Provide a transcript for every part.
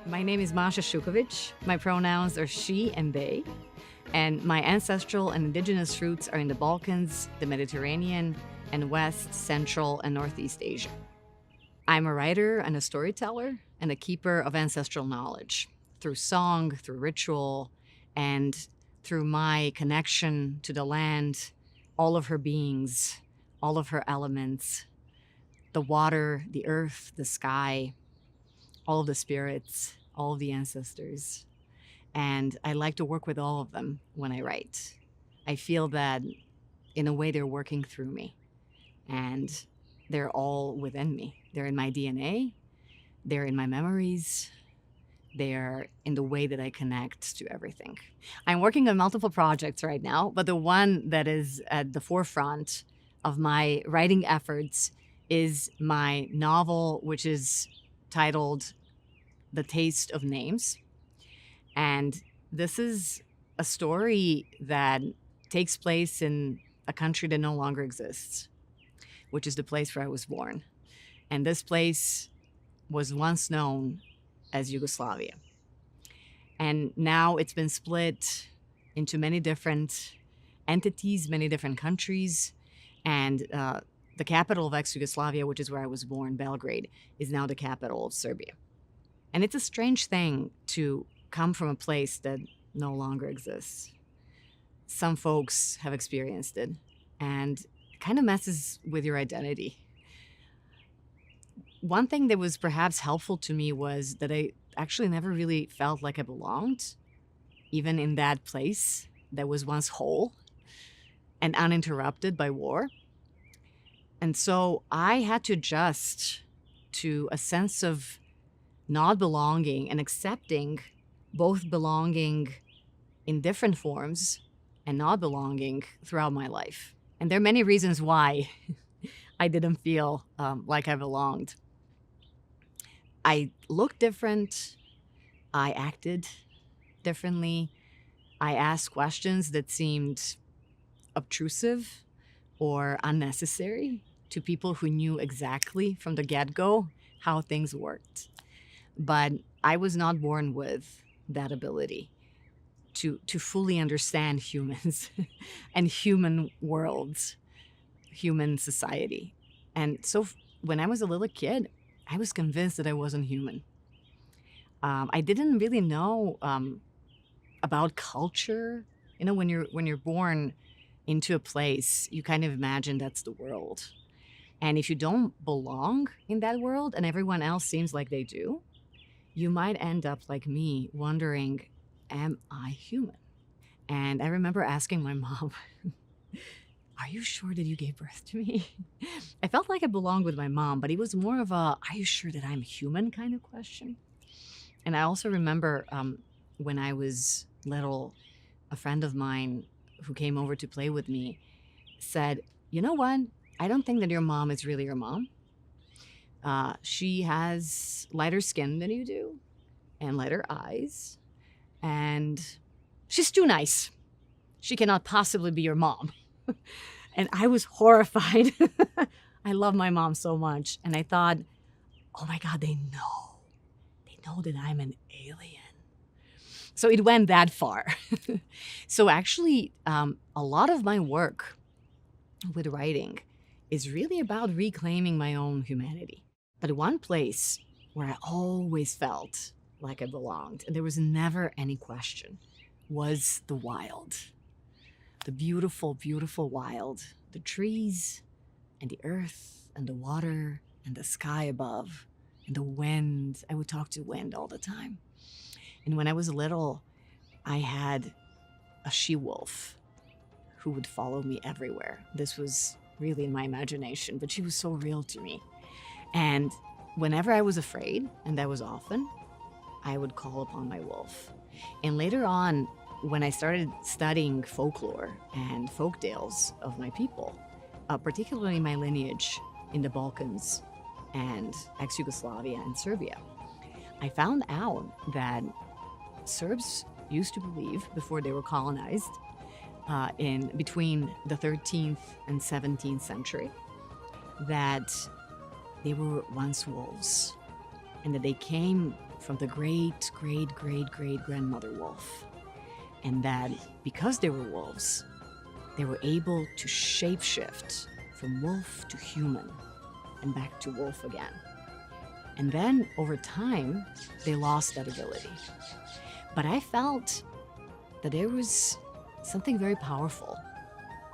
My name is Masha Shukovich. My pronouns are she and they. And my ancestral and indigenous roots are in the Balkans, the Mediterranean, and West, Central, and Northeast Asia. I'm a writer and a storyteller and a keeper of ancestral knowledge through song, through ritual, and through my connection to the land, all of her beings, all of her elements, the water, the earth, the sky, all of the spirits, all of the ancestors. And I like to work with all of them when I write. I feel that in a way they're working through me, and they're all within me. They're in my DNA, they're in my memories, they're in the way that I connect to everything. I'm working on multiple projects right now, but the one that is at the forefront of my writing efforts is my novel, which is titled The Taste of Names. And this is a story that takes place in a country that no longer exists, which is the place where I was born. And this place was once known as Yugoslavia. And now it's been split into many different entities, many different countries. And the capital of ex-Yugoslavia, which is where I was born, Belgrade, is now the capital of Serbia. And it's a strange thing to come from a place that no longer exists. Some folks have experienced it, and it kind of messes with your identity. One thing that was perhaps helpful to me was that I actually never really felt like I belonged, even in that place that was once whole and uninterrupted by war. And so I had to adjust to a sense of not belonging and accepting both belonging in different forms and not belonging throughout my life. And there are many reasons why I didn't feel like I belonged. I looked different. I acted differently. I asked questions that seemed obtrusive or unnecessary to people who knew exactly from the get-go how things worked. But I was not born with that ability to fully understand humans and human worlds, human society. And so when I was a little kid, I was convinced that I wasn't human. I didn't really know about culture. You know, when you're born into a place, you kind of imagine that's the world. And if you don't belong in that world and everyone else seems like they do, you might end up like me, wondering, am I human? And I remember asking my mom, are you sure that you gave birth to me? I felt like I belonged with my mom, but it was more of a, are you sure that I'm human kind of question? And I also remember when I was little, a friend of mine who came over to play with me said, you know what? I don't think that your mom is really your mom. She has lighter skin than you do and lighter eyes, and she's too nice. She cannot possibly be your mom. And I was horrified. I love my mom so much. And I thought, oh my God, they know. They know that I'm an alien. So it went that far. So actually, a lot of my work with writing is really about reclaiming my own humanity. But one place where I always felt like I belonged, and there was never any question, was the wild. The beautiful, beautiful wild. The trees and the earth and the water and the sky above and the wind. I would talk to wind all the time. And when I was little, I had a she-wolf who would follow me everywhere. This was really in my imagination, but she was so real to me. And whenever I was afraid, and that was often, I would call upon my wolf. And later on, when I started studying folklore and folk tales of my people, particularly my lineage in the Balkans and ex-Yugoslavia and Serbia, I found out that Serbs used to believe, before they were colonized, in between the 13th and 17th century, that they were once wolves and that they came from the great, great, great, great grandmother wolf. And that because they were wolves, they were able to shapeshift from wolf to human and back to wolf again. And then over time, they lost that ability. But I felt that there was something very powerful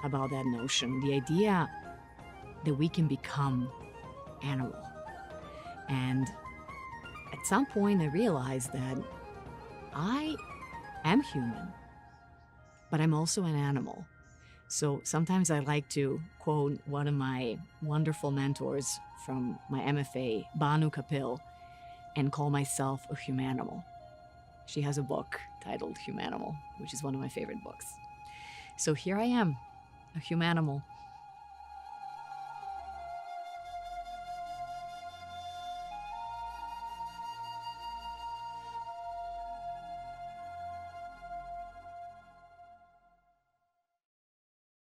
about that notion, the idea that we can become animal. And at some point I realized that I am human, but I'm also an animal. So sometimes I like to quote one of my wonderful mentors from my MFA, Banu Kapil, and call myself a humanimal. She has a book titled Humanimal, which is one of my favorite books. So here I am, a humanimal.